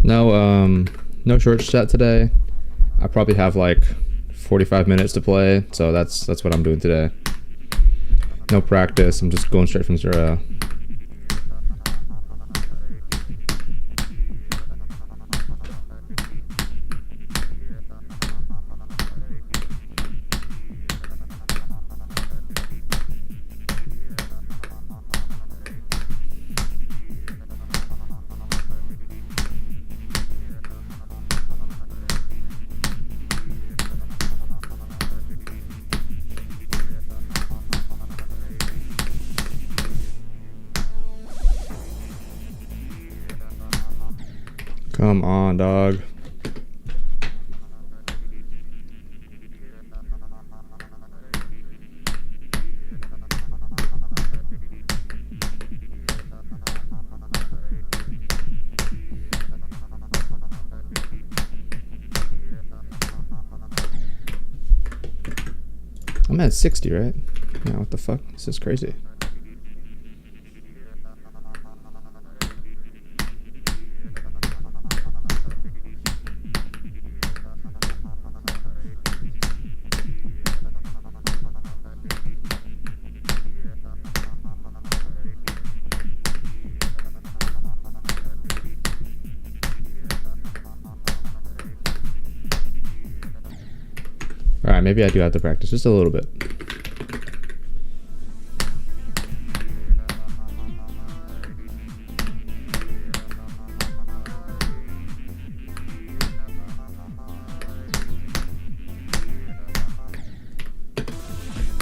No short set today. I probably have like 45 minutes to play, so that's what I'm doing today. No practice. I'm just going straight from 0. Come on, dog. I'm at 60, right? Yeah, what the fuck? This is crazy. Alright, maybe I do have to practice just a little bit.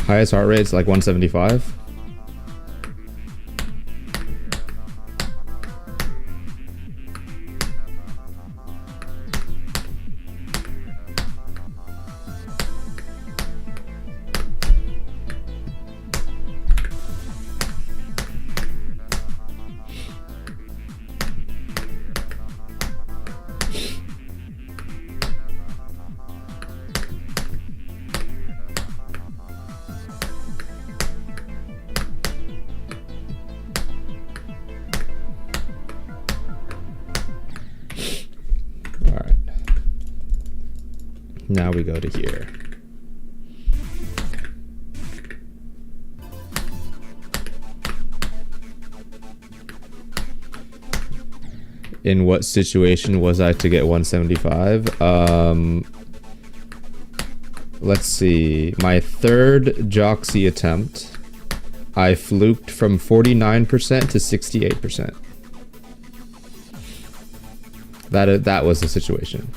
Highest heart rate is like 175. Now we go to here. In what situation was I to get 175? Let's see. My third Joxy attempt, I fluked from 49% to 68%. That was the situation.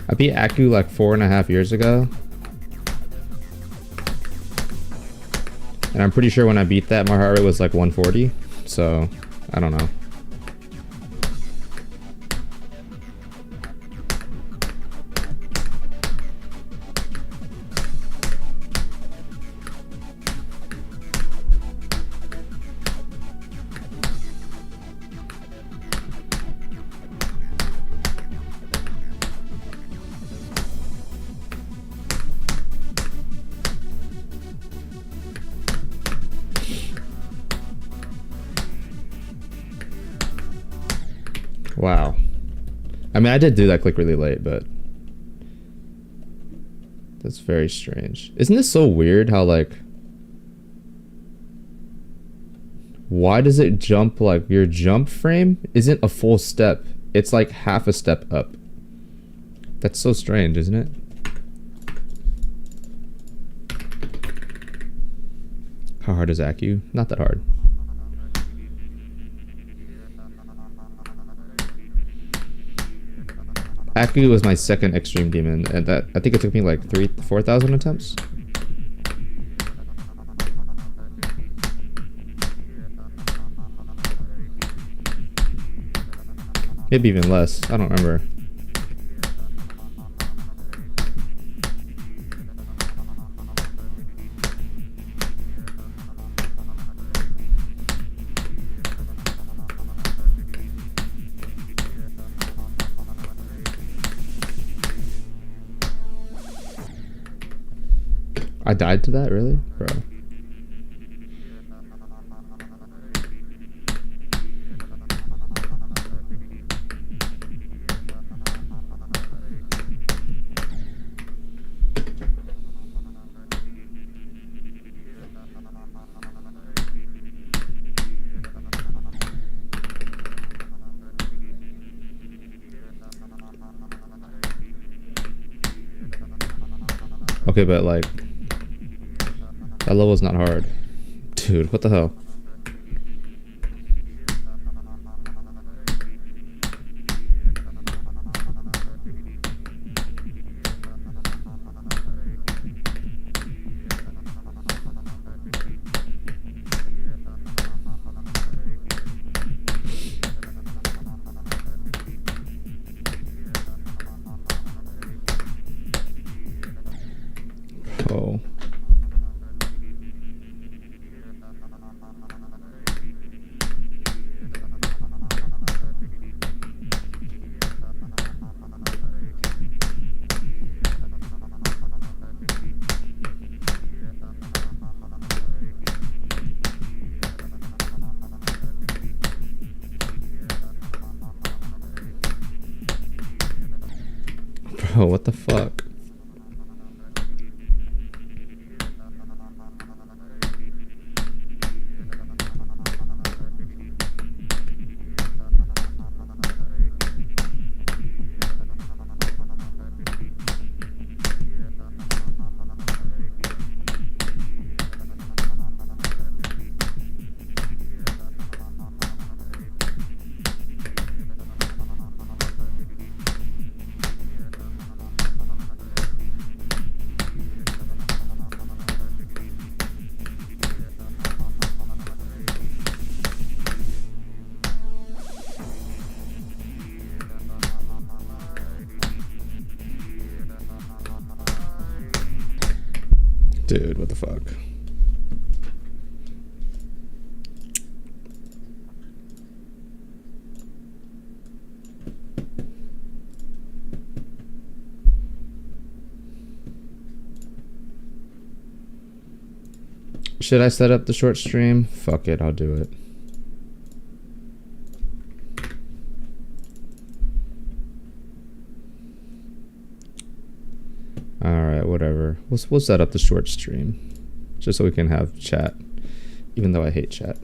I beat Aku like 4.5 years ago. And I'm pretty sure when I beat that, my heart rate was like 140. So, I don't know. Wow. I mean, I did do that click really late, but that's very strange. Isn't this so weird how, like, why does it jump, like, your jump frame isn't a full step. It's like half a step up. That's so strange, isn't it? How hard is Aku? Not that hard. Aku was my second extreme demon, and that I think it took me like 4,000 attempts. Maybe even less. I don't remember. I died to that, really? Bro. Okay, but like, that level's not hard. Dude, what the hell? Oh. Bro, what the fuck? Dude, what the fuck? Should I set up the short stream? Fuck it, I'll do it. Alright, whatever. We'll set up the short stream. Just so we can have chat. Even though I hate chat.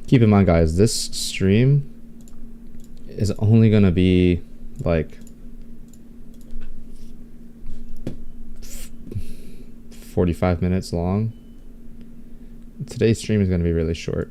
Keep in mind, guys, this stream is only gonna be like 45 minutes long. Today's stream is gonna be really short.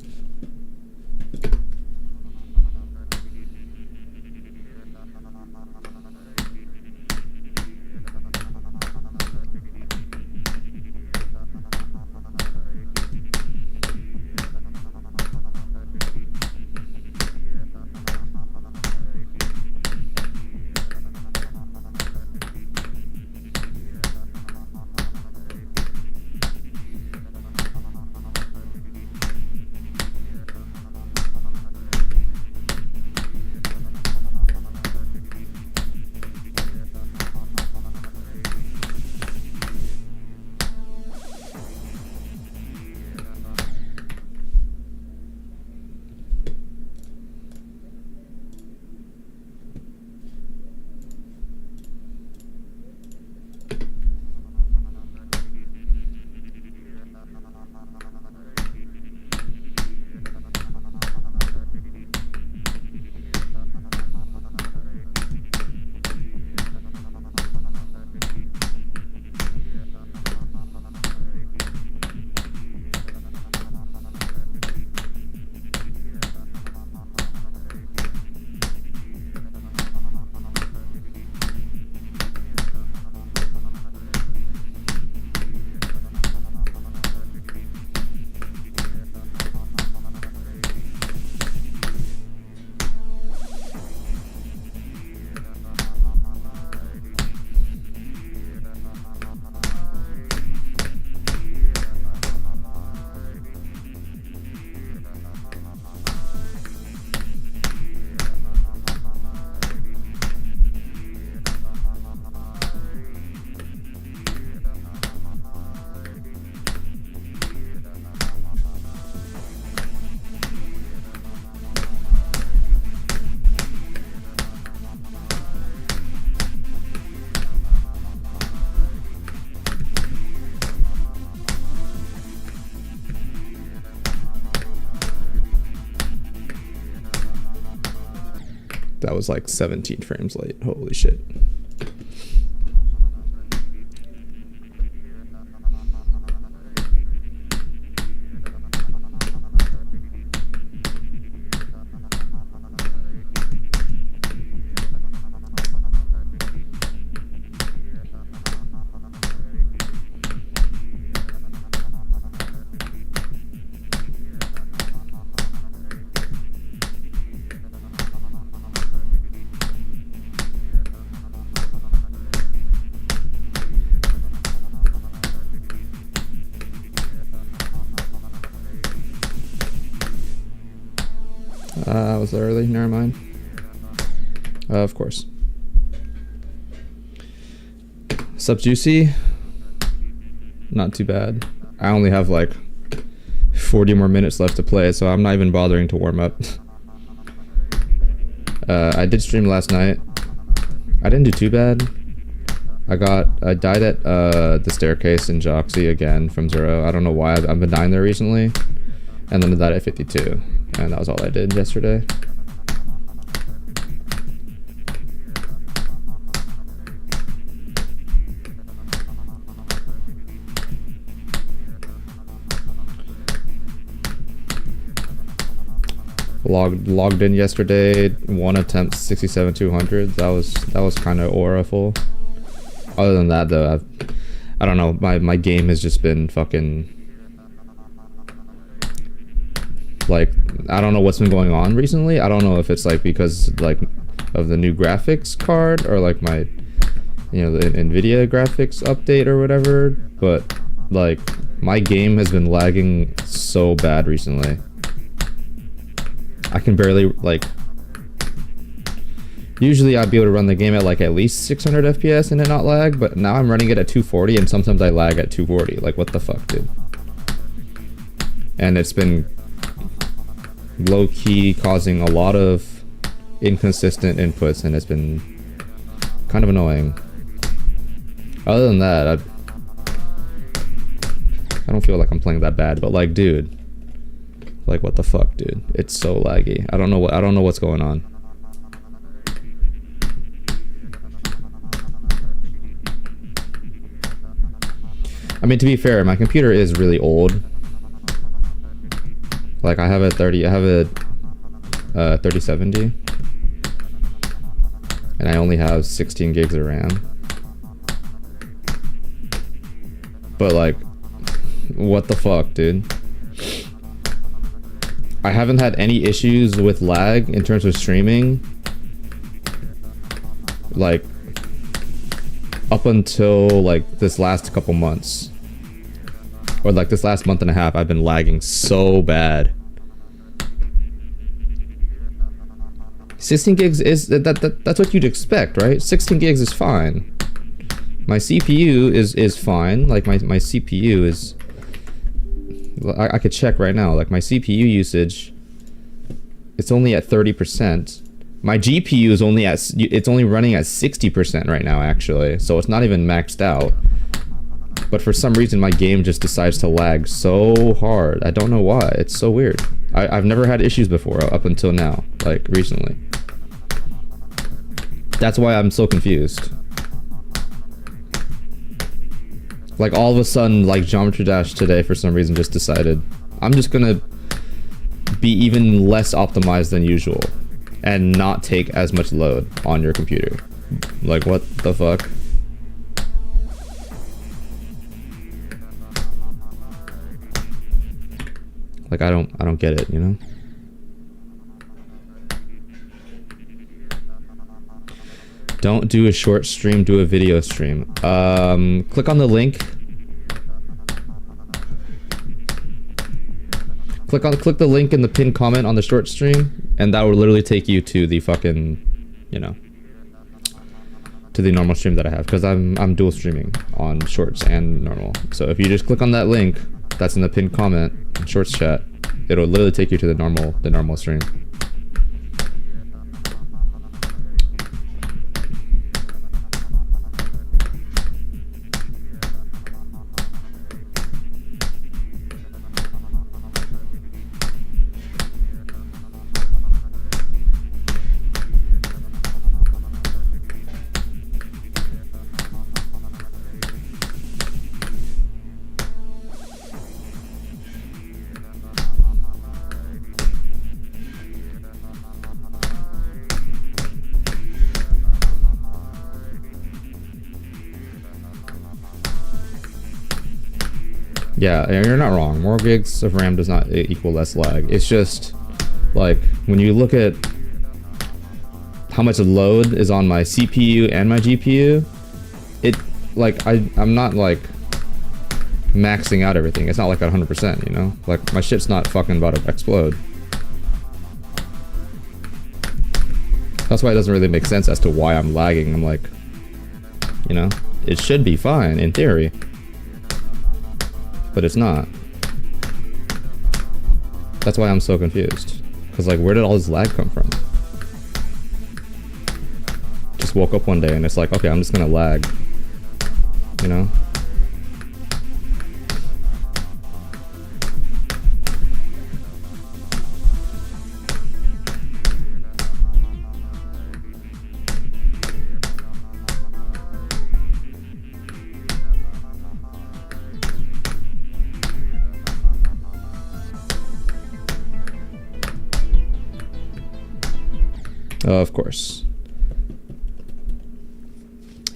that was like 17 frames late. Holy shit. Was early? Never mind. Of course. Sup, Juicy? Not too bad. I only have like 40 more minutes left to play, so I'm not even bothering to warm up. I did stream last night. I didn't do too bad. I died at the staircase in Joxy again from 0. I don't know why. I've been dying there recently. And then I died at 52. And that was all I did yesterday. Logged in yesterday, 1 attempt 67-200. That was kind of auraful. Other than that though, I don't know, my game has just been fucking like, I don't know what's been going on recently. I don't know if it's like because like of the new graphics card or like my, you know, the Nvidia graphics update or whatever, but like my game has been lagging so bad recently. I can barely, like, usually I'd be able to run the game at like at least 600 FPS and it not lag, but now I'm running it at 240 and sometimes I lag at 240. Like, what the fuck, dude? And it's been low-key causing a lot of inconsistent inputs, and it's been kind of annoying. Other than that, I don't feel like I'm playing that bad, but like, dude, like, what the fuck, dude? It's so laggy. I don't know what's going on. I mean, to be fair, my computer is really old. Like, I have a 3070, and I only have 16 gigs of RAM. But like, what the fuck, dude? I haven't had any issues with lag in terms of streaming, like, up until like this last couple months, or like this last month and a half. I've been lagging so bad. 16 gigs is that's what you'd expect, right? 16 gigs is fine. My CPU is fine. Like my CPU is, I could check right now. Like my CPU usage, it's only at 30%. My GPU is only running at 60% right now, actually. So it's not even maxed out. But for some reason, my game just decides to lag so hard. I don't know why. It's so weird. I've never had issues before up until now, like recently. That's why I'm so confused. Like, all of a sudden, like, Geometry Dash today, for some reason, just decided, I'm just gonna be even less optimized than usual and not take as much load on your computer. Like, what the fuck? Like, I don't get it, you know? Don't do a short stream, do a video stream. Click on the link. Click the link in the pinned comment on the short stream, and that will literally take you to the fucking, you know, to the normal stream that I have, because I'm dual streaming on shorts and normal. So if you just click on that link that's in the pinned comment in shorts chat, it'll literally take you to the normal stream. Yeah, you're not wrong. More gigs of RAM does not equal less lag. It's just like when you look at how much load is on my CPU and my GPU, it like I'm not like maxing out everything. It's not like 100%, you know? Like my shit's not fucking about to explode. That's why it doesn't really make sense as to why I'm lagging. I'm like, you know, it should be fine in theory, but it's not. That's why I'm so confused. Cause like, where did all this lag come from? Just woke up one day and it's like, okay, I'm just gonna lag, you know? Of course.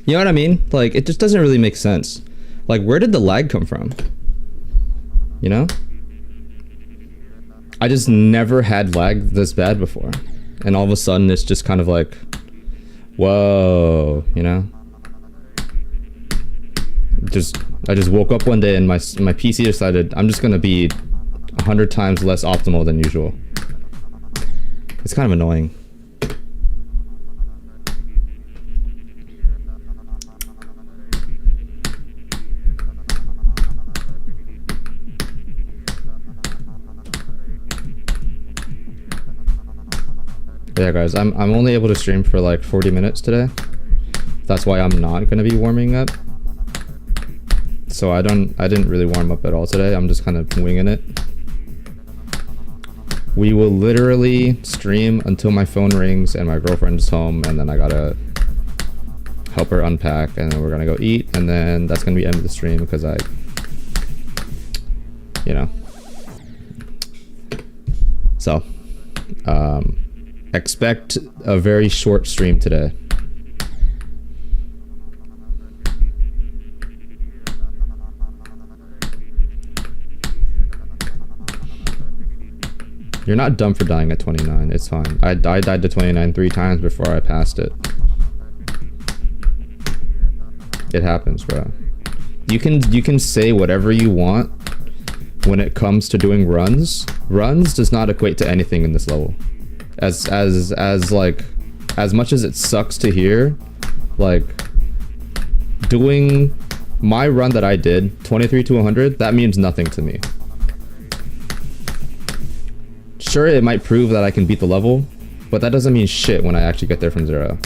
You know what I mean? Like, it just doesn't really make sense. Like, where did the lag come from? You know? I just never had lag this bad before. And all of a sudden, it's just kind of like, whoa, you know? I just woke up one day and my PC decided I'm just gonna be 100 times less optimal than usual. It's kind of annoying. Yeah, guys, I'm only able to stream for like 40 minutes today. That's why I'm not gonna be warming up. So I didn't really warm up at all today. I'm just kind of winging it. We will literally stream until my phone rings and my girlfriend's home, and then I gotta help her unpack, and then we're gonna go eat, and then that's gonna be the end of the stream because I, you know. So, expect a very short stream today. You're not dumb for dying at 29. It's fine. I died to 29 3 times before I passed it. It happens, bro. You can say whatever you want when it comes to doing runs. Runs does not equate to anything in this level. As like, as much as it sucks to hear, like, doing my run that I did, 23 to 100, that means nothing to me. Sure, it might prove that I can beat the level, but that doesn't mean shit when I actually get there from 0.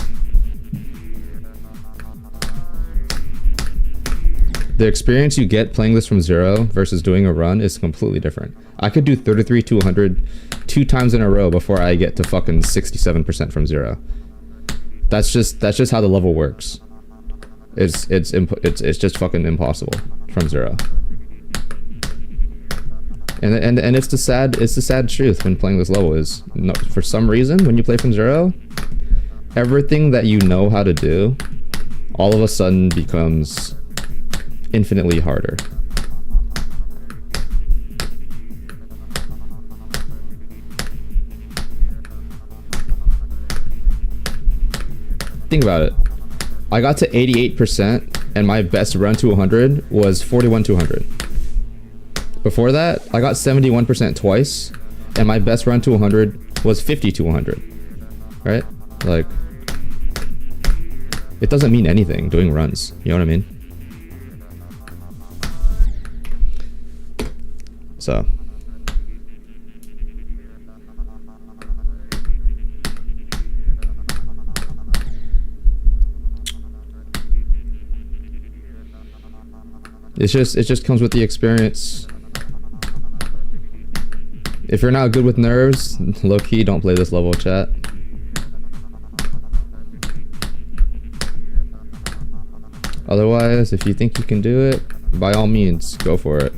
The experience you get playing this from 0 versus doing a run is completely different. I could do 33 to 100 2 times in a row before I get to fucking 67% from 0. That's just how the level works. It's just fucking impossible from 0. And it's the sad truth when playing this level is, no, for some reason when you play from 0, everything that you know how to do all of a sudden becomes infinitely harder. Think about it. I got to 88% and my best run to 100 was 41 to 100. Before that, I got 71% twice and my best run to 100 was 50 to 100. Right? Like, it doesn't mean anything doing runs. You know what I mean? So, it just comes with the experience. If you're not good with nerves, low-key, don't play this level, chat. Otherwise, if you think you can do it, by all means, go for it.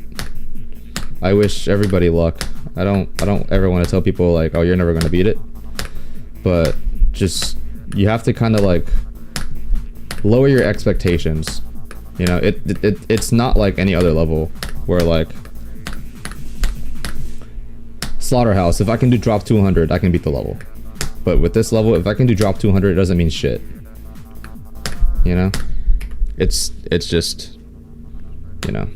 I wish everybody luck. I don't ever want to tell people like, oh, you're never gonna beat it. But just, you have to kind of like lower your expectations. You know, it's not like any other level. where like Slaughterhouse, if I can do drop 200, I can beat the level. But with this level, if I can do drop 200, it doesn't mean shit. You know? It's just, you know.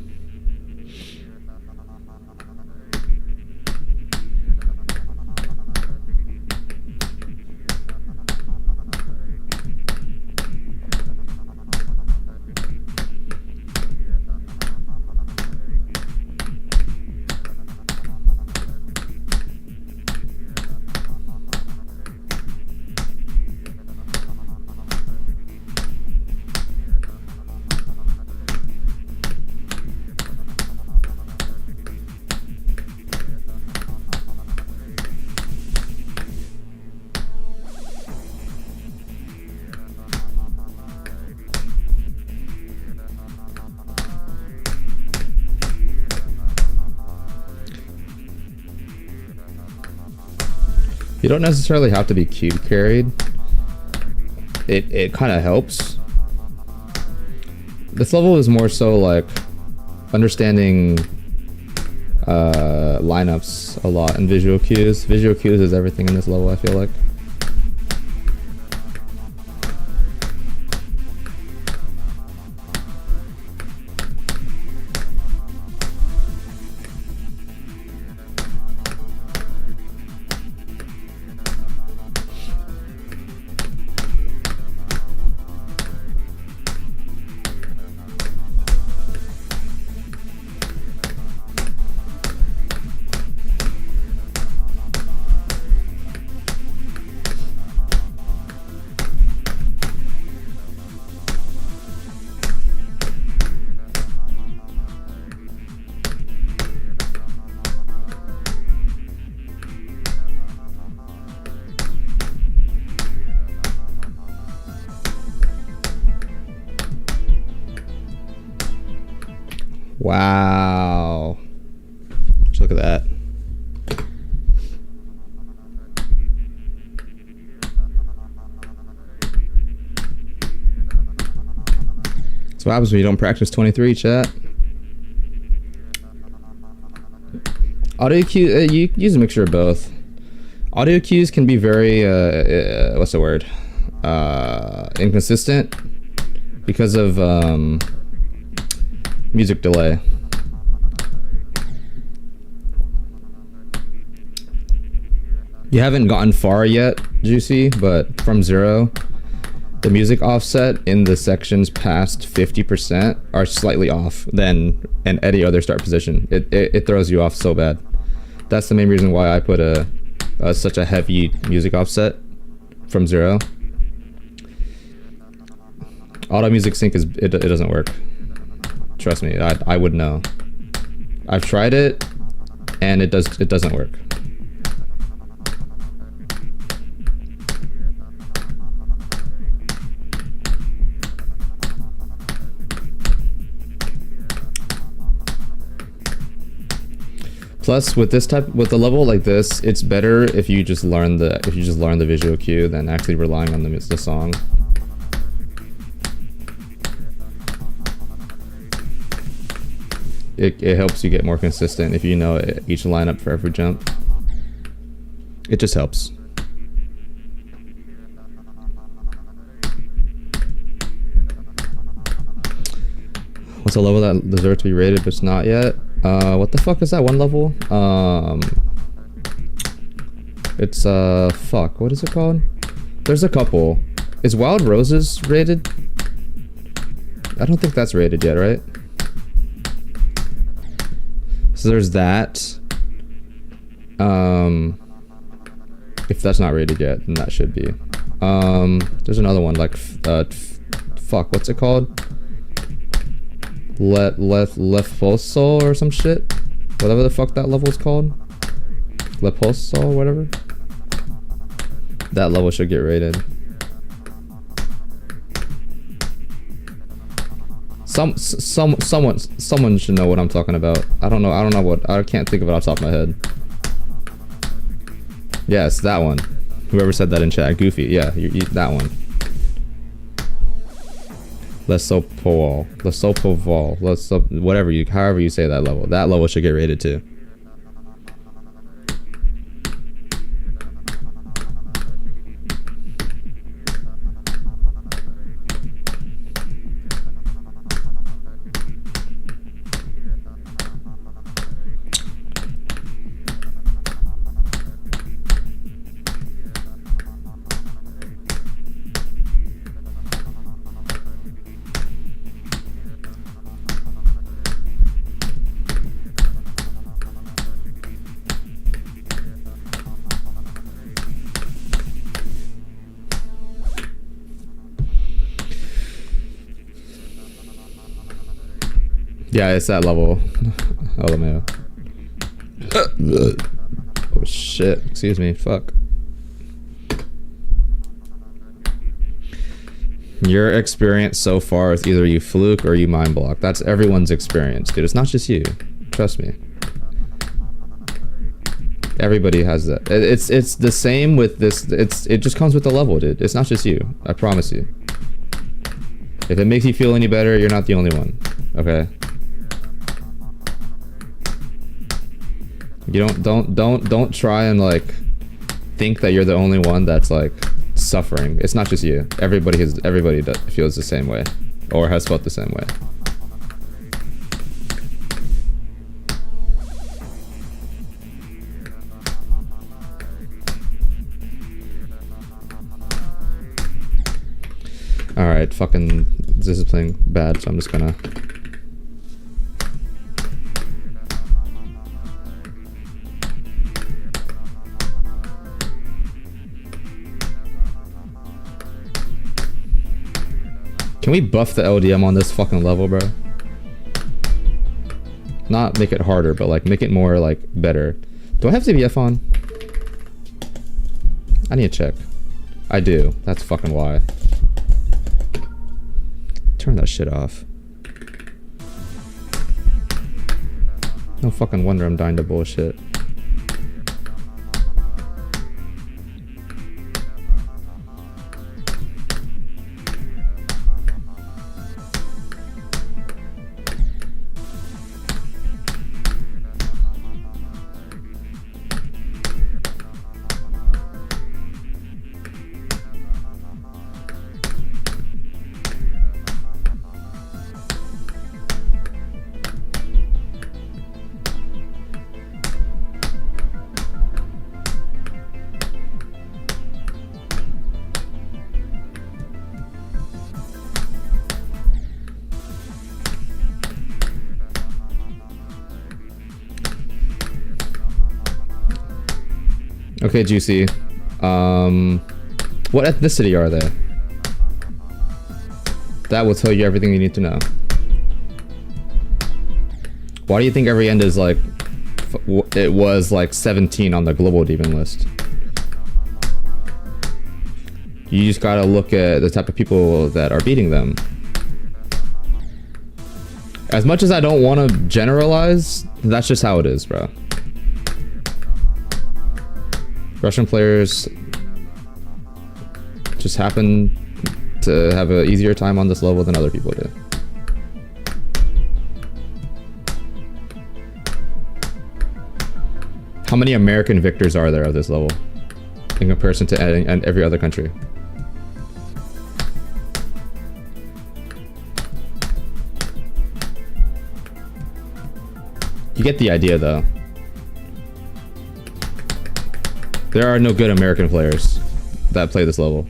You don't necessarily have to be cube carried. It kind of helps. This level is more so like understanding lineups a lot and visual cues. Visual cues is everything in this level, I feel like. Wow. Just look at that. That's what happens when you don't practice 23, chat. Audio cues, you use a mixture of both. Audio cues can be very, what's the word? Inconsistent because of, music delay. You haven't gotten far yet, Juicy, but from 0, the music offset in the sections past 50% are slightly off than in any other start position. It throws you off so bad. That's the main reason why I put such a heavy music offset from 0. Auto music sync it doesn't work. Trust me, I would know. I've tried it, and it doesn't work. Plus, with a level like this, it's better if you just learn the visual cue than actually relying on the song. It helps you get more consistent if you know each lineup for every jump. It just helps. What's a level that deserves to be rated but it's not yet? What the fuck is that one level? It's fuck, what is it called? There's a couple. Is Wild Roses rated? I don't think that's rated yet, right? So there's that. If that's not rated yet, then that should be. There's another one like fuck, what's it called? Lefoso or some shit. Whatever the fuck that level is called. Leposo or whatever. That level should get rated. Someone should know what I'm talking about. I don't know what, I can't think of it off the top of my head. Yes, that one. Whoever said that in chat, Goofy. Yeah, that one. Lesopoval. Whatever you, however you say that level. That level should get rated too. Yeah, it's that level. Oh man. Oh shit. Excuse me. Fuck. Your experience so far is either you fluke or you mind block. That's everyone's experience, dude. It's not just you. Trust me. Everybody has that. It's the same with this. It just comes with the level, dude. It's not just you. I promise you. If it makes you feel any better, you're not the only one. Okay. You don't try and like think that you're the only one that's like suffering. It's not just you. Everybody feels the same way or has felt the same way. All right, fucking this is playing bad, so I'm just gonna. Can we buff the LDM on this fucking level, bro? Not make it harder, but like make it more like better. Do I have ZBF on? I need to check. I do. That's fucking why. Turn that shit off. No fucking wonder I'm dying to bullshit. Okay, Juicy. What ethnicity are they? That will tell you everything you need to know. Why do you think every end is like... It was like 17 on the global demon list? You just gotta look at the type of people that are beating them. As much as I don't want to generalize, that's just how it is, bro. Russian players just happen to have an easier time on this level than other people do. How many American victors are there of this level in comparison to every other country? You get the idea, though. There are no good American players that play this level.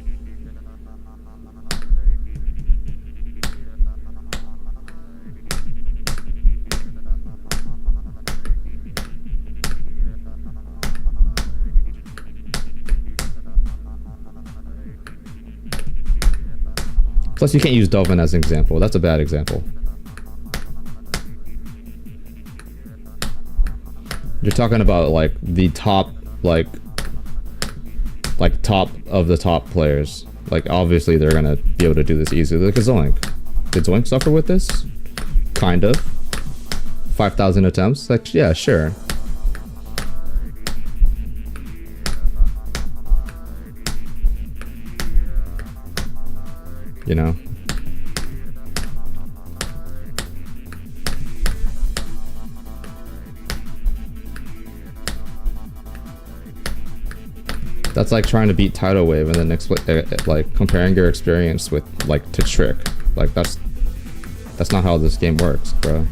Plus, you can't use Dolphin as an example. That's a bad example. You're talking about like the top, like top of the top players. Like obviously they're gonna be able to do this easily. Like a Zoink. Did Zoink suffer with this? Kind of. 5,000 attempts? Like, yeah, sure. You know? That's like trying to beat tidal wave and then like comparing your experience with like to trick. Like that's not how this game works, bro.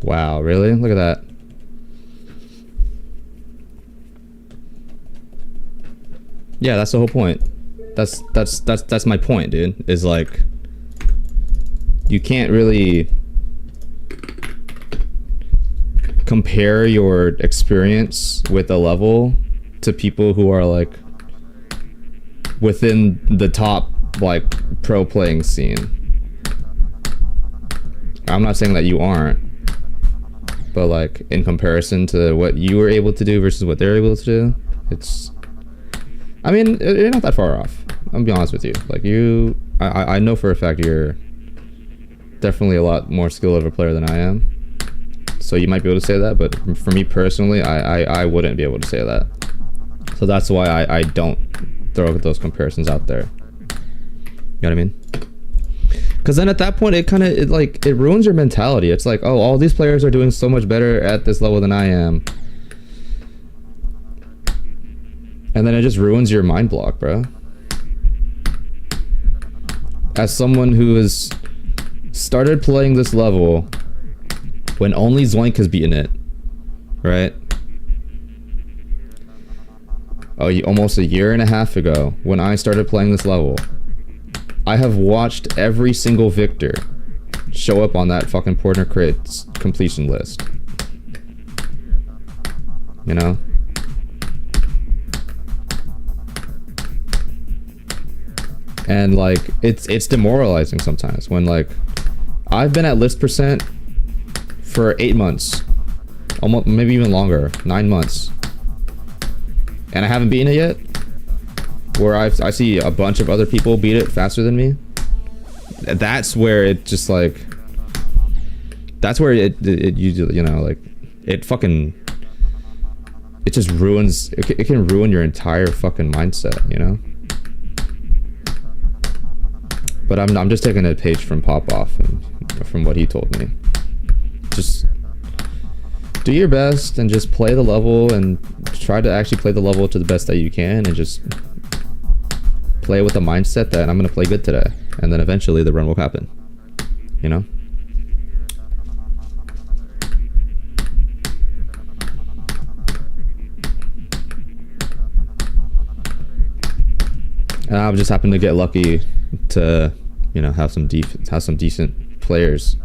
Wow, really? Look at that. Yeah, that's the whole point. That's my point, dude. Is like you can't really compare your experience with a level to people who are like within the top like pro playing scene. I'm not saying that you aren't, but like in comparison to what you were able to do versus what they're able to do, it's, I mean, you're not that far off. I'm gonna be honest with you. Like you, I know for a fact you're definitely a lot more skilled of a player than I am. So you might be able to say that, but for me personally, I wouldn't be able to say that. So that's why I don't throw those comparisons out there. You know what I mean? Because then at that point, it kind of it ruins your mentality. It's like, oh, all these players are doing so much better at this level than I am. And then it just ruins your mind block, bro. As someone who has started playing this level when only Zoink has beaten it, right? Oh, almost a year and a half ago, when I started playing this level, I have watched every single victor show up on that fucking Porter Crate's completion list. You know? And like it's demoralizing sometimes when like I've been at list percent for 8 months, almost maybe even longer, 9 months, and I haven't beaten it yet. Where I see a bunch of other people beat it faster than me. That's where it just like, that's where you know, like it fucking, it just ruins, it can ruin your entire fucking mindset, you know? But I'm just taking a page from Popoff and from what he told me. Just do your best and just play the level and try to actually play the level to the best that you can, and just play with the mindset that I'm gonna play good today, and then eventually the run will happen, you know? And I've just happened to get lucky to, you know, have some decent players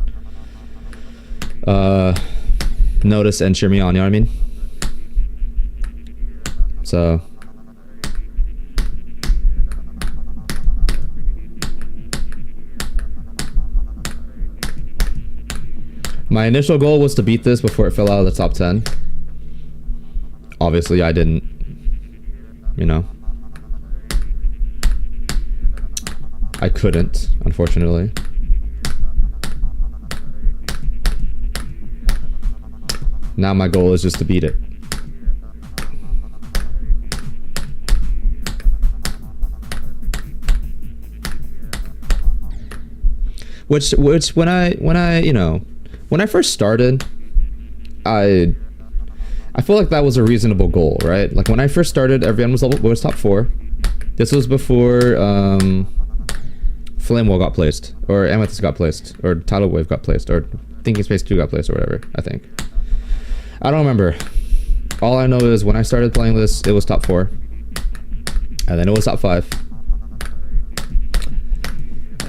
notice and cheer me on, you know what I mean? So my initial goal was to beat this before it fell out of the top 10. Obviously, I didn't, you know. I couldn't, unfortunately. Now my goal is just to beat it. Which when I you know, when I first started, I feel like that was a reasonable goal, right? Like when I first started, everyone was top 4. This was before Flame Wall got placed, or Amethyst got placed, or Tidal Wave got placed, or Thinking Space 2 got placed, or whatever, I think. I don't remember. All I know is when I started playing this, it was top 4. And then it was top 5.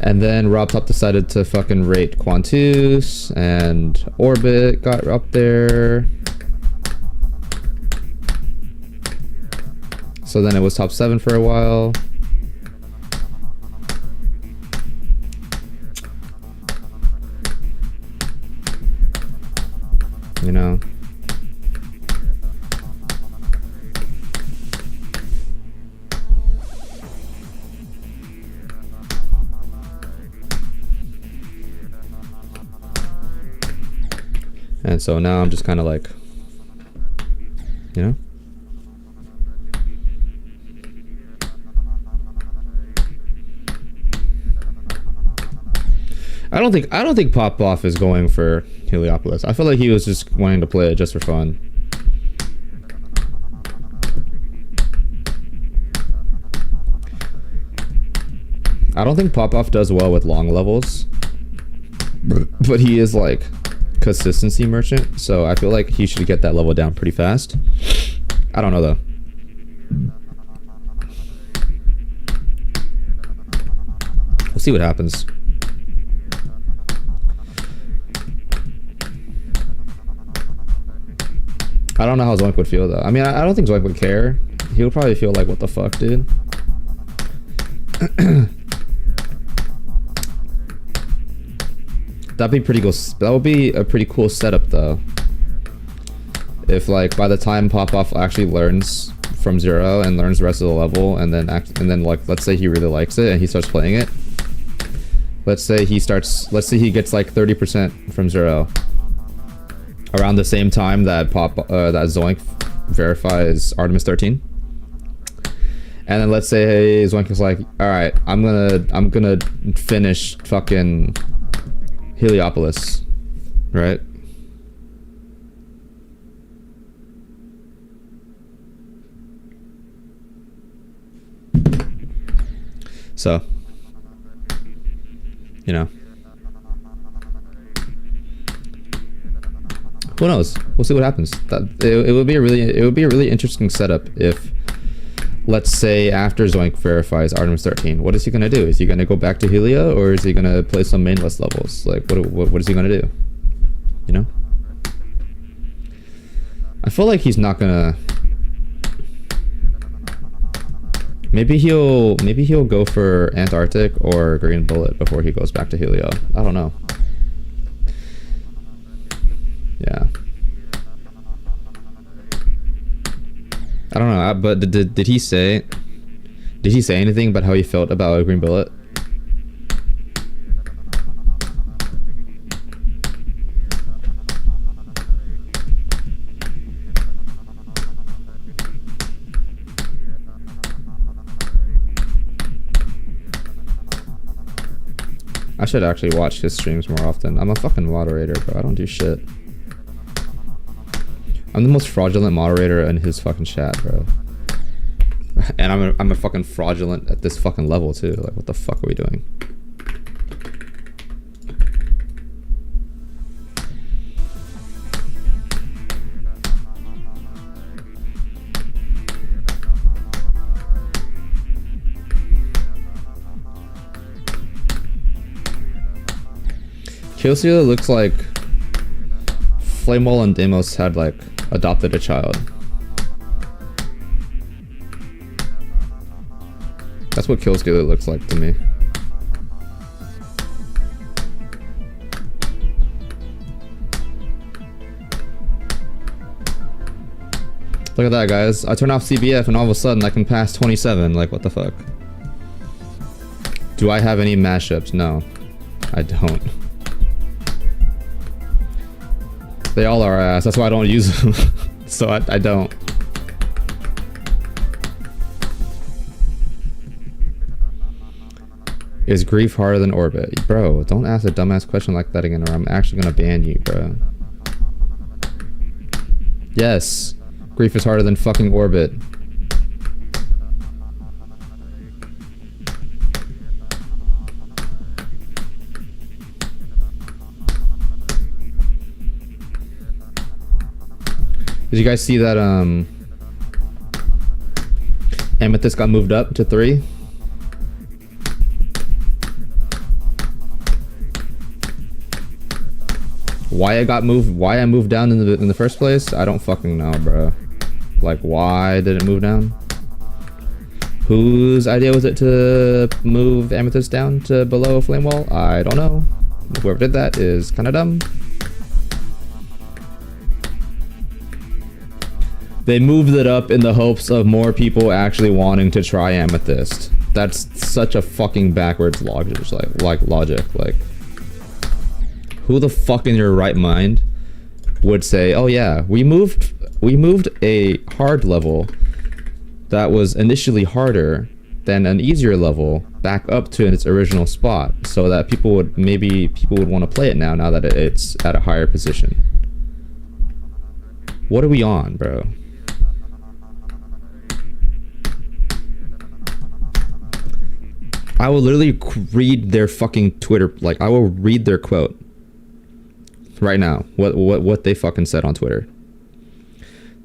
And then RobTop decided to fucking rate Quantus, and Orbit got up there. So then it was top 7 for a while. You know. And so now I'm just kind of like, you know? I don't think Popoff is going for Heliopolis. I feel like he was just wanting to play it just for fun. I don't think Popoff does well with long levels, but he is like consistency merchant, so I feel like he should get that level down pretty fast. I don't know though. We'll see what happens. I don't know how Zoink would feel though. I mean, I don't think Zoink would care. He would probably feel like, what the fuck, dude? That'd be pretty cool. That would be a pretty cool setup though. If like by the time Popoff actually learns from 0 and learns the rest of the level, and then like let's say he really likes it and he starts playing it. Let's say he gets like 30% from 0. Around the same time that that Zoink verifies Artemis 13. And then let's say hey, Zoink is like, all right, I'm gonna finish fucking Heliopolis, right? So, you know, who knows? We'll see what happens. It would be a really interesting setup if, let's say, after Zoink verifies Artemis 13, what is he gonna do? Is he gonna go back to Helio, or is he gonna play some mainless levels? Like, what is he gonna do? You know? I feel like he's not gonna. Maybe he'll go for Antarctic or Green Bullet before he goes back to Helio. I don't know. Yeah. I don't know, but did he say anything about how he felt about a Green Bullet? I should actually watch his streams more often. I'm a fucking moderator, bro. I don't do shit. I'm the most fraudulent moderator in his fucking chat, bro. And I'm a fucking fraudulent at this fucking level too. Like, what the fuck are we doing? Kyocera looks like Flamewall and Deimos had like adopted a child. That's what Killscaler looks like to me. Look at that, guys. I turn off CBF and all of a sudden I can pass 27. Like, what the fuck? Do I have any mashups? No, I don't. They all are ass. That's why I don't use them. So I don't. Is grief harder than orbit? Bro, don't ask a dumbass question like that again or I'm actually gonna ban you, bro. Yes. Grief is harder than fucking orbit. Did you guys see that Amethyst got moved up to 3? Why I moved down in the first place? I don't fucking know, bro. Like, why did it move down? Whose idea was it to move Amethyst down to below Flame Wall? I don't know. Whoever did that is kind of dumb. They moved it up in the hopes of more people actually wanting to try Amethyst. That's such a fucking backwards logic. Like logic. Like, who the fuck in your right mind would say, oh yeah, we moved a hard level that was initially harder than an easier level back up to its original spot, so that people would want to play it now that it's at a higher position. What are we on, bro? I will literally read their fucking Twitter, like I will read their quote right now. What they fucking said on Twitter.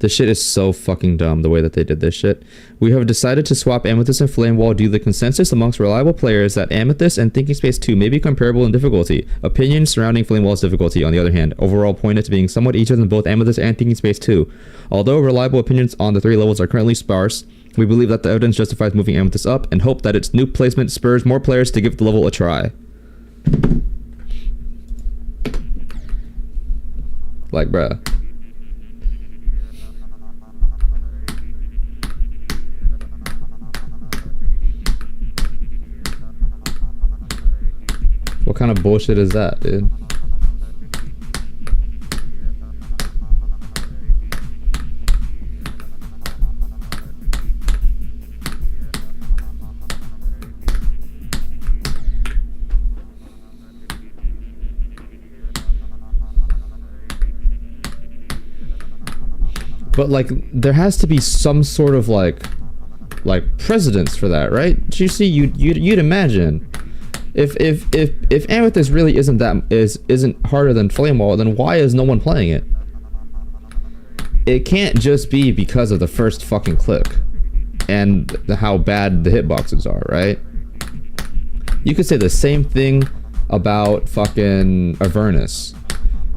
This shit is so fucking dumb, the way that they did this shit. We have decided to swap Amethyst and Flame Wall due to the consensus amongst reliable players that Amethyst and Thinking Space 2 may be comparable in difficulty. Opinions surrounding Flame Wall's difficulty, on the other hand, overall point it to being somewhat easier than both Amethyst and Thinking Space 2. Although reliable opinions on the 3 levels are currently sparse, we believe that the evidence justifies moving Amethyst up and hope that its new placement spurs more players to give the level a try. Like, bruh. What kind of bullshit is that, dude? But like, there has to be some sort of like precedence for that, right? You see, you'd imagine if Amethyst really isn't harder than Flame Wall, then why is no one playing it? It can't just be because of the first fucking click and how bad the hitboxes are, right? You could say the same thing about fucking Avernus.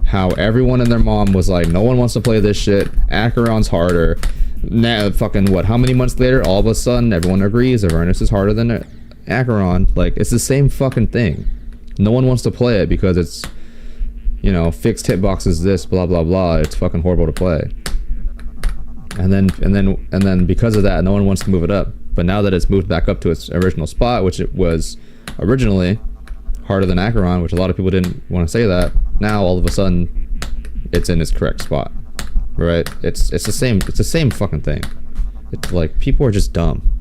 How everyone and their mom was like, no one wants to play this shit. Acheron's harder. Now, fucking what? How many months later, all of a sudden, everyone agrees Avernus is harder than Acheron. Like, it's the same fucking thing. No one wants to play it because it's, you know, fixed hitboxes. This blah blah blah. It's fucking horrible to play. And then because of that, no one wants to move it up. But now that it's moved back up to its original spot, which it was originally harder than Acheron, which a lot of people didn't want to say that. Now all of a sudden, it's in its correct spot, right? It's the same fucking thing. It's like, people are just dumb.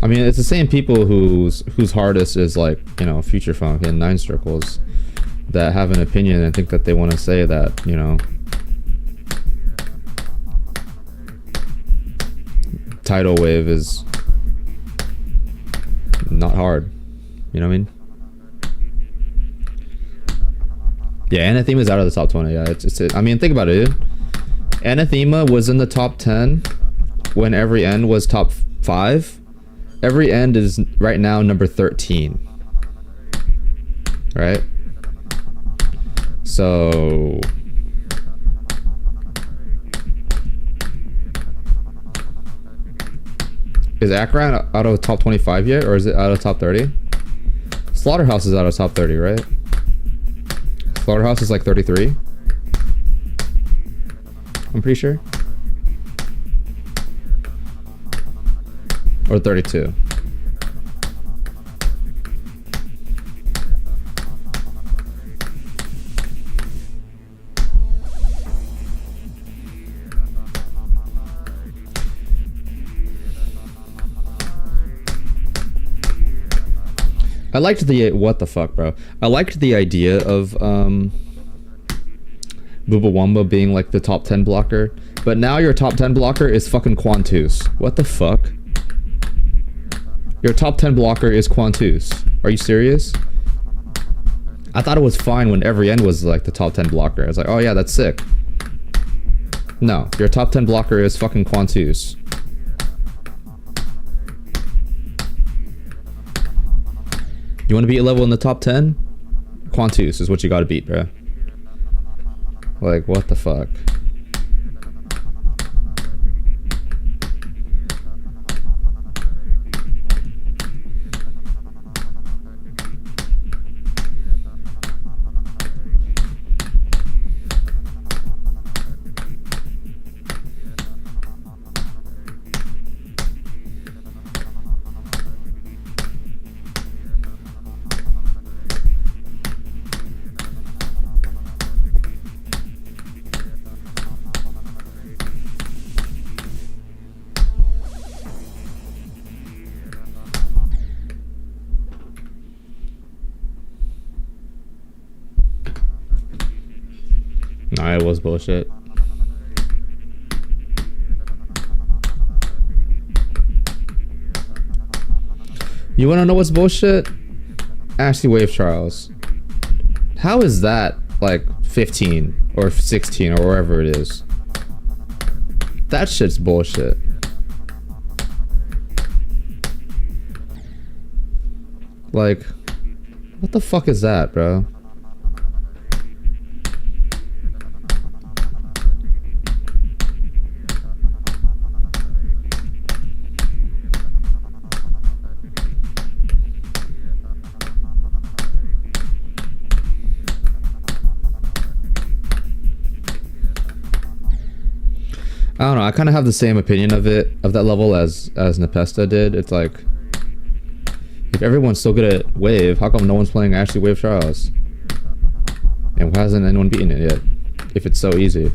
I mean, it's the same people whose hardest is like, you know, Future Funk and Nine Circles, that have an opinion and think that they want to say that, you know, Tidal Wave is not hard. You know what I mean? Yeah, Anathema is out of the top 20. Yeah, I mean, think about it, dude. Anathema was in the top 10 when every end was top 5. Every end is right now number 13. Right? So is Acheron out of the top 25 yet, or is it out of top 30? Slaughterhouse is out of top 30, right? Slaughterhouse is like 33. I'm pretty sure. Or 32. I liked the, what the fuck, bro? I liked the idea of Bubawamba being like the top 10 blocker, but now your top 10 blocker is fucking Quantus. What the fuck? Your top 10 blocker is Quantus. Are you serious? I thought it was fine when every end was like the top 10 blocker. I was like, oh yeah, that's sick. No, your top 10 blocker is fucking Quantus. You want to beat a level in the top 10? Quantus is what you gotta beat, bro. Like, what the fuck? Nah, it was bullshit. You wanna know what's bullshit? Ashley Wave Trials. How is that like 15 or 16 or wherever it is? That shit's bullshit. Like, what the fuck is that, bro? I don't know. I kind of have the same opinion of that level as Nepesta did. It's like, if everyone's so good at Wave, how come no one's playing Ashley Wave Trials? And why hasn't anyone beaten it yet? If it's so easy.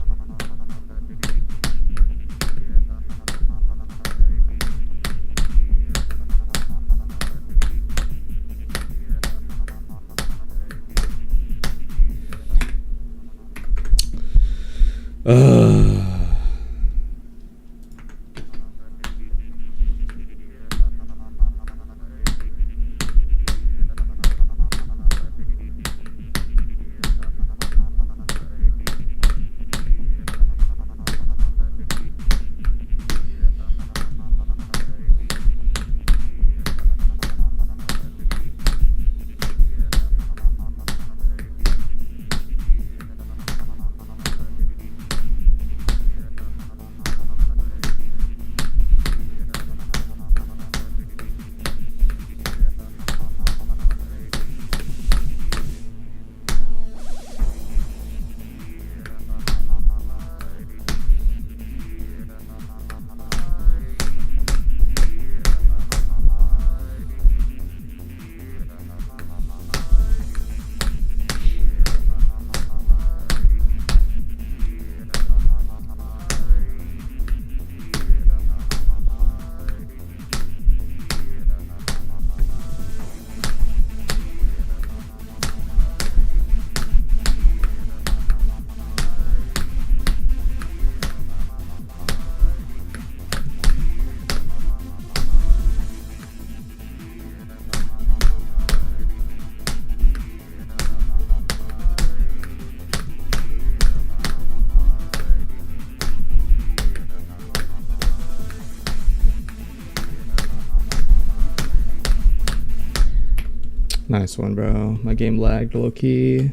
Nice one, bro. My game lagged low key.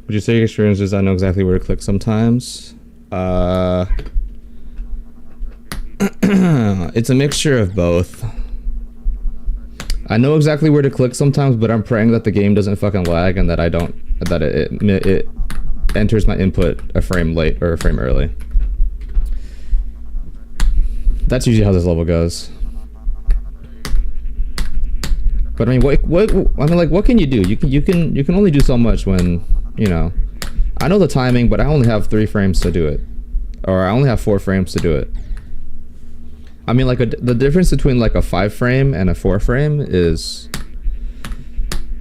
Would you say your experience is I know exactly where to click sometimes? It's a mixture of both. I know exactly where to click sometimes, but I'm praying that the game doesn't fucking lag and that it enters my input a frame late or a frame early. That's usually how this level goes. But I mean, what can you do? You can only do so much when, you know. I know the timing, but I only have 3 frames to do it, or I only have 4 frames to do it. I mean, like the difference between like a 5 frame and a 4 frame is,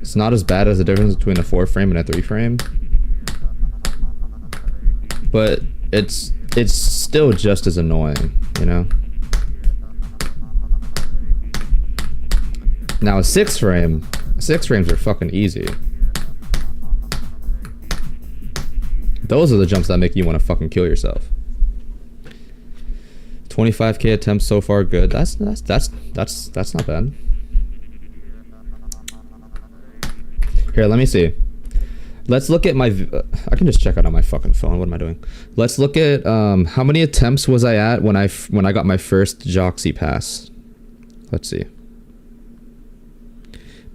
it's not as bad as the difference between a 4 frame and a 3 frame, but it's still just as annoying, you know. Now a 6 frames are fucking easy. Those are the jumps that make you want to fucking kill yourself. 25k attempts so far, good. That's not bad. Here, let me see. Let's look at my. I can just check it on my fucking phone. What am I doing? Let's look at how many attempts was I at when I got my first Joxy pass. Let's see.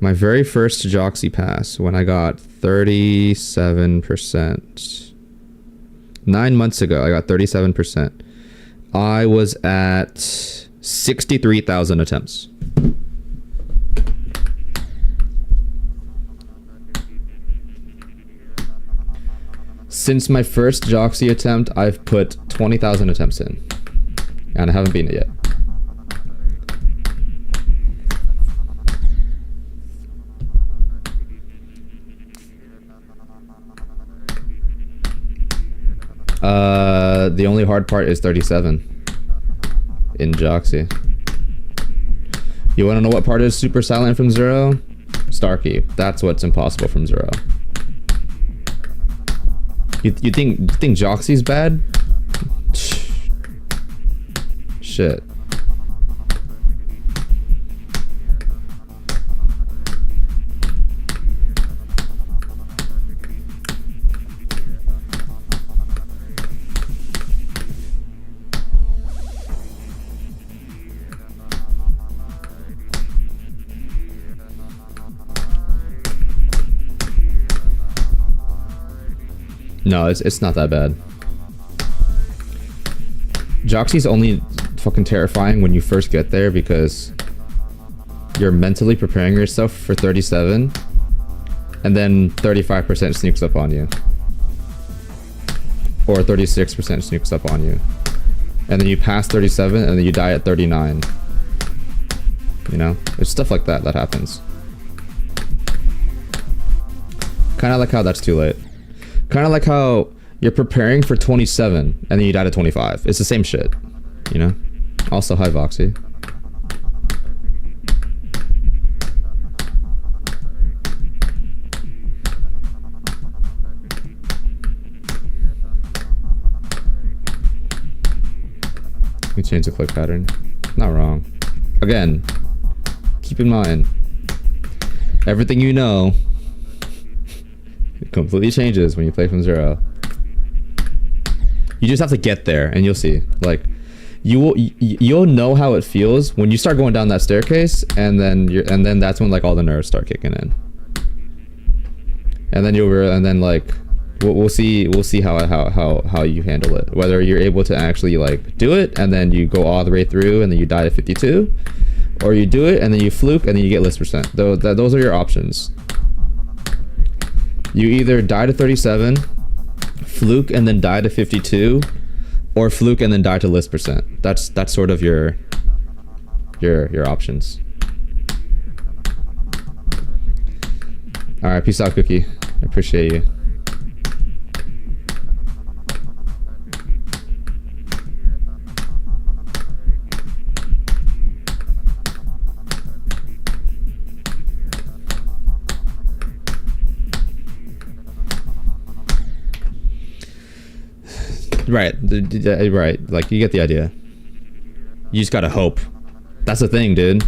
My very first Joxy pass when I got 37%. 9 months ago, I got 37%. I was at 63,000 attempts. Since my first Joxy attempt, I've put 20,000 attempts in. And I haven't beaten it yet. The only hard part is 37 in Joxy. You want to know what part is super silent from Zero? Starkey. That's what's impossible from Zero. You think Joxy's bad? Shit. No, it's not that bad. Joxy's only fucking terrifying when you first get there because you're mentally preparing yourself for 37 and then 35% sneaks up on you. Or 36% sneaks up on you. And then you pass 37 and then you die at 39. You know? There's stuff like that that happens. Kinda like how that's too late. Kind of like how you're preparing for 27 and then you died at 25. It's the same shit, you know? Also, hi Voxy. You can change the click pattern. Not wrong. Again, keep in mind, everything you know it completely changes when you play from Zero. You just have to get there and you'll see. Like, you'll know how it feels when you start going down that staircase, and then that's when like all the nerves start kicking in. And then like we'll see how you handle it. Whether you're able to actually like do it and then you go all the way through and then you die at 52, or you do it and then you fluke and then you get list percent. Those are your options. You either die to 37, fluke and then die to 52, or fluke and then die to list percent. That's sort of your options. All right, peace out, Cookie. I appreciate you. Right, right. Like, you get the idea. You just gotta hope. That's the thing, dude.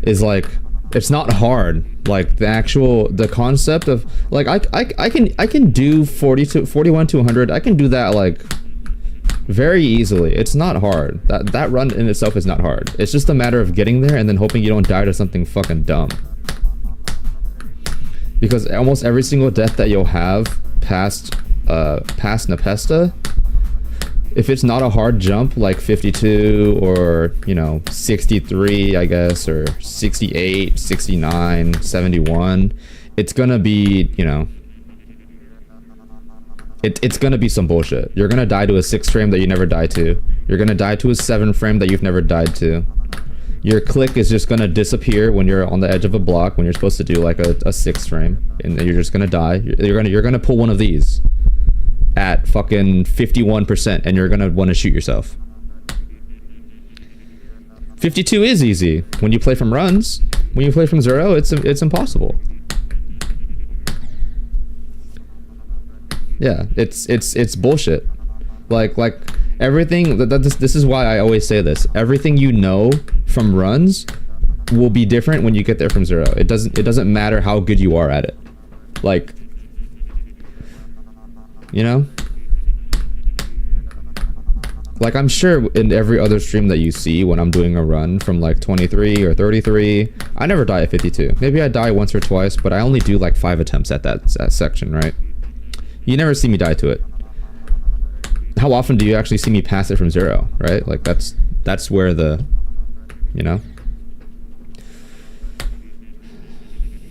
Is like, it's not hard. Like the concept of like I can do 41 to 100. I can do that like very easily. It's not hard. That run in itself is not hard. It's just a matter of getting there and then hoping you don't die to something fucking dumb. Because almost every single death that you'll have past Nepesta, if it's not a hard jump like 52 or, you know, 63, I guess, or 68, 69, 71, it's gonna be, you know, it's gonna be some bullshit. You're gonna die to a 6 frame that you never died to. You're gonna die to a 7 frame that you've never died to. Your click is just gonna disappear when you're on the edge of a block when you're supposed to do like a 6 frame, and you're just gonna die. You're gonna pull one of these at fucking 51% and you're gonna want to shoot yourself. 52 is easy when you play from runs. When you play from Zero, it's impossible. Yeah, it's bullshit. Like everything. This is why I always say this. Everything you know from runs will be different when you get there from Zero. It doesn't matter how good you are at it. Like, you know? Like, I'm sure in every other stream that you see when I'm doing a run from like 23 or 33, I never die at 52. Maybe I die once or twice, but I only do like 5 attempts at that section, right? You never see me die to it. How often do you actually see me pass it from Zero, right? Like, that's where the, you know?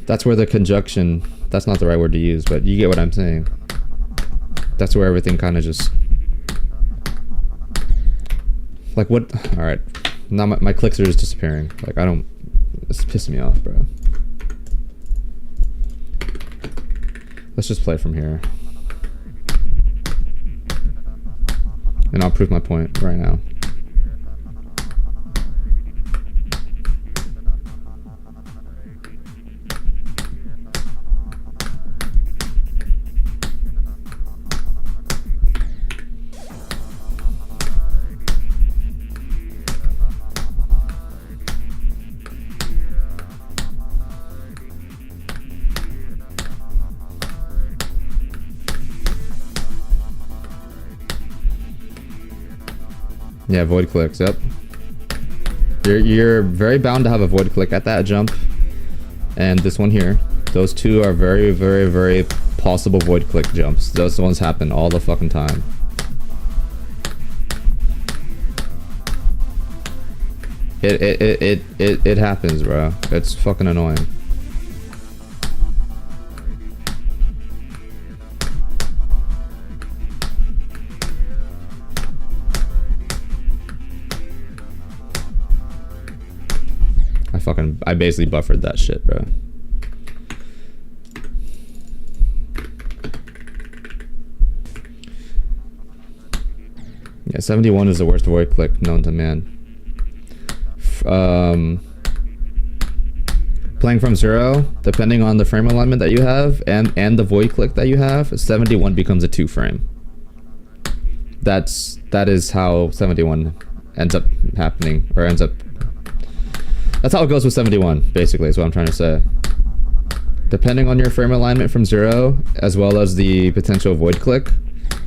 That's where the conjunction, that's not the right word to use, but you get what I'm saying. That's where everything kind of just... Like, what? Alright. Now my clicks are just disappearing. Like, I don't... It's pissing me off, bro. Let's just play from here. And I'll prove my point right now. Yeah, void clicks, yep. You're very bound to have a void click at that jump. And this one here. Those two are very, very, very possible void click jumps. Those ones happen all the fucking time. It happens, bro. It's fucking annoying. I basically buffered that shit, bro. Yeah, 71 is the worst void click known to man. Playing from 0, depending on the frame alignment that you have and the void click that you have, 71 becomes a 2 frame. That is how 71 ends up happening, or ends up. That's how it goes with 71, basically, is what I'm trying to say. Depending on your frame alignment from 0, as well as the potential void click,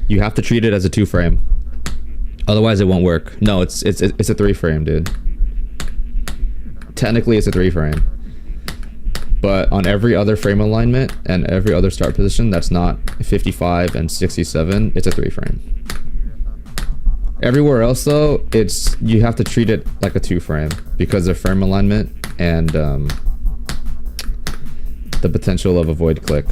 you have to treat it as a 2 frame. Otherwise, it won't work. No, it's a 3 frame, dude. Technically, it's a 3 frame. But on every other frame alignment and every other start position that's not 55 and 67, it's a 3 frame. Everywhere else, though, you have to treat it like a 2 frame because of frame alignment and the potential of a void click.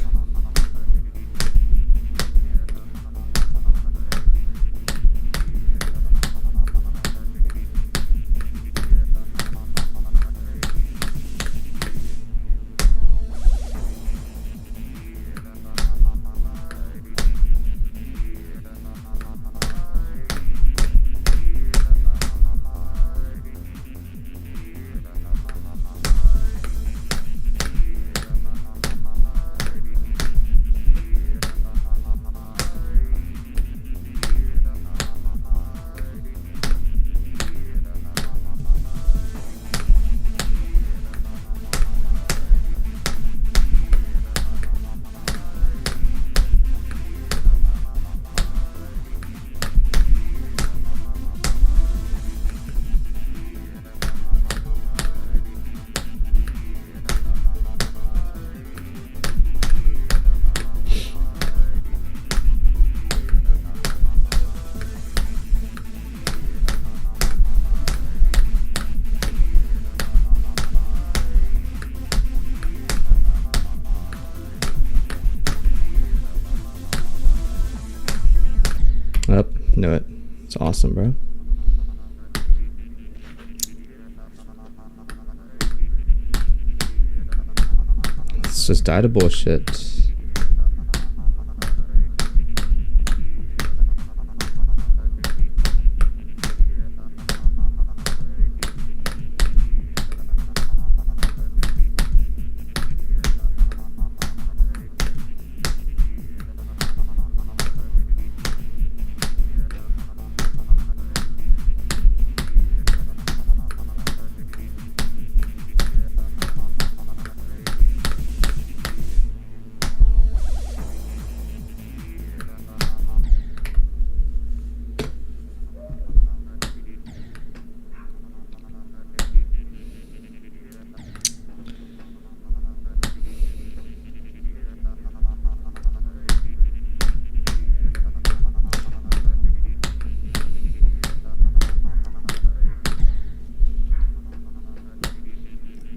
Yep, knew it. It's awesome, bro. Let's just die to bullshit.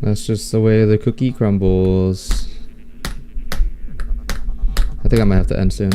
That's just the way the cookie crumbles. I think I might have to end soon.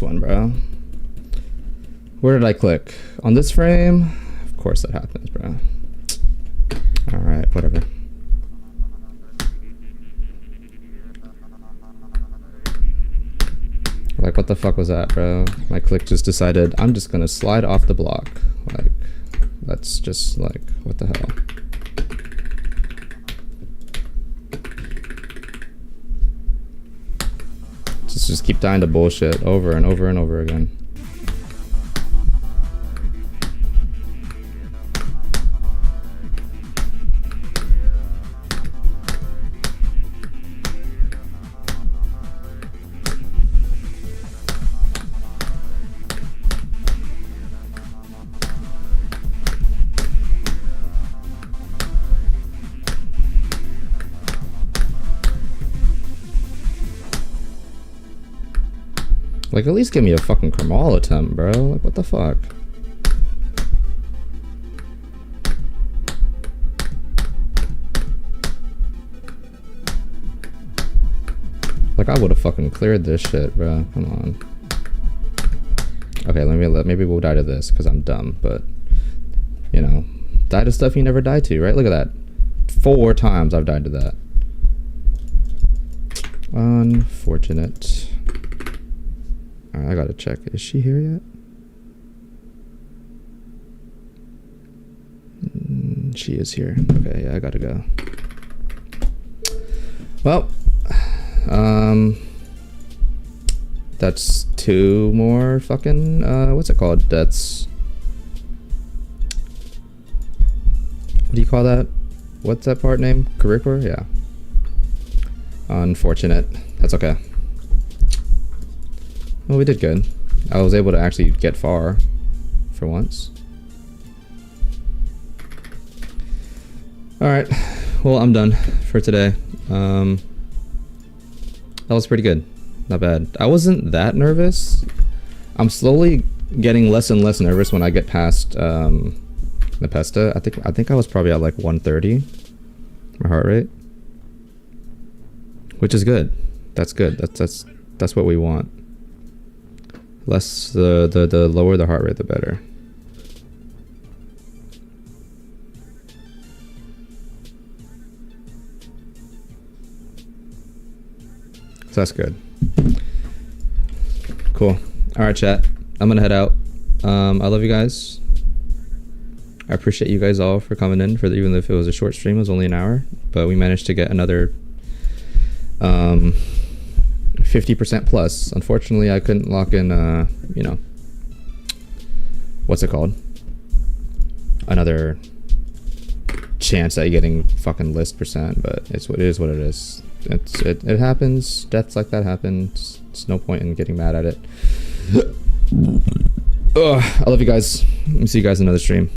one, bro. Where did I click? On this frame? Of course that happens, bro. Alright, whatever. Like, what the fuck was that, bro? My click just decided I'm just gonna slide off the block. Like, that's just like, what the hell? Just keep dying to bullshit over and over and over again. Like, at least give me a fucking Kermal attempt, bro. Like, what the fuck? Like, I would have fucking cleared this shit, bro. Come on. Okay, maybe we'll die to this because I'm dumb, but you know, die to stuff you never die to, right? Look at that. 4 times I've died to that. Unfortunate. Alright, I gotta check. Is she here yet? She is here. Okay, yeah, I gotta go. Well, that's 2 more fucking, what's it called? That's, what do you call that? What's that part name? Kiruu? Yeah. Unfortunate. That's okay. Well, we did good. I was able to actually get far for once. Alright, well, I'm done for today. That was pretty good. Not bad. I wasn't that nervous. I'm slowly getting less and less nervous when I get past the Pesta. I think I was probably at like 130, my heart rate, which is good. That's good. That's what we want. Less the lower the heart rate, the better. So that's good. Cool. All right, chat. I'm gonna head out. I love you guys. I appreciate you guys all for coming in. Even if it was a short stream, it was only an hour, but we managed to get another 50% plus. Unfortunately, I couldn't lock in, you know, what's it called? Another chance at getting fucking list percent, but it is what it is. It happens. Deaths like that happen. It's no point in getting mad at it. Ugh, I love you guys. Let me see you guys in another stream.